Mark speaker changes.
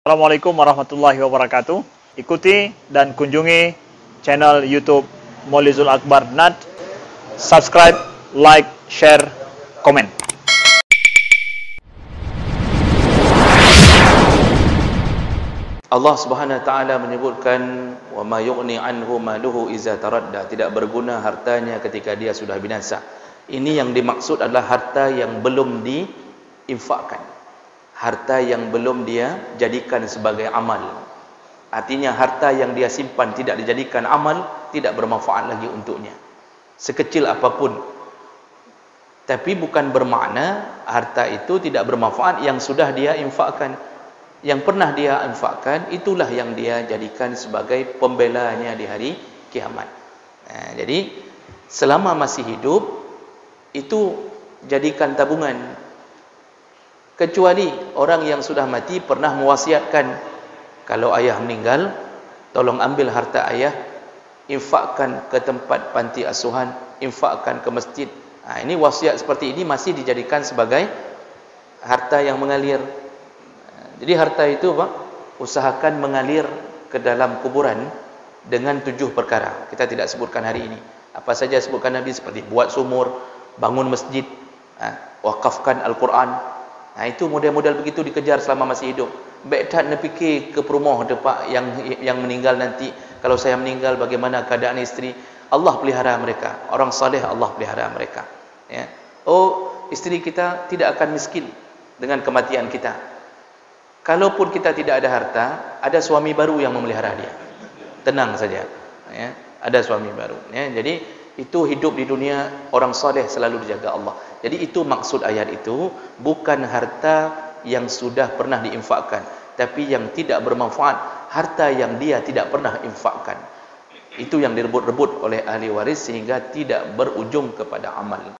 Speaker 1: Assalamualaikum warahmatullahi wabarakatuh. Ikuti dan kunjungi channel YouTube Maulizul Akbar NAD. Subscribe, like, share, komen.
Speaker 2: Allah Subhanahu wa taala menyebutkan wa ma yughni anhu maluhu iza taradda, tidak berguna hartanya ketika dia sudah binasa. Ini yang dimaksud adalah harta yang belum diinfakkan. Harta yang belum dia jadikan sebagai amal. Artinya harta yang dia simpan tidak dijadikan amal, tidak bermanfaat lagi untuknya, sekecil apapun. Tapi bukan bermakna harta itu tidak bermanfaat yang sudah dia infakkan. Yang pernah dia infakkan, itulah yang dia jadikan sebagai pembelanya di hari kiamat. Jadi selama masih hidup, itu jadikan tabungan. Kecuali orang yang sudah mati pernah mewasiatkan, kalau ayah meninggal, tolong ambil harta ayah, infakkan ke tempat panti asuhan, infakkan ke masjid. Ini wasiat seperti ini masih dijadikan sebagai harta yang mengalir. Jadi harta itu usahakan mengalir ke dalam kuburan dengan 7 perkara. Kita tidak sebutkan hari ini. Apa saja sebutkan Nabi, seperti buat sumur, bangun masjid, wakafkan Al-Quran. Itu model-model begitu dikejar selama masih hidup. Baik tak nak fikir ke perumahan depan yang meninggal nanti. Kalau saya meninggal, bagaimana keadaan isteri? Allah pelihara mereka. Orang saleh Allah pelihara mereka. Ya. Oh, isteri kita tidak akan miskin dengan kematian kita. Kalaupun kita tidak ada harta, ada suami baru yang memelihara dia. Tenang saja. Ya. Ada suami baru. Ya. Jadi itu hidup di dunia, orang saleh selalu dijaga Allah. Jadi itu maksud ayat itu, bukan harta yang sudah pernah diinfakkan, tapi yang tidak bermanfaat, harta yang dia tidak pernah infakkan. Itu yang direbut-rebut oleh ahli waris sehingga tidak berujung kepada amal.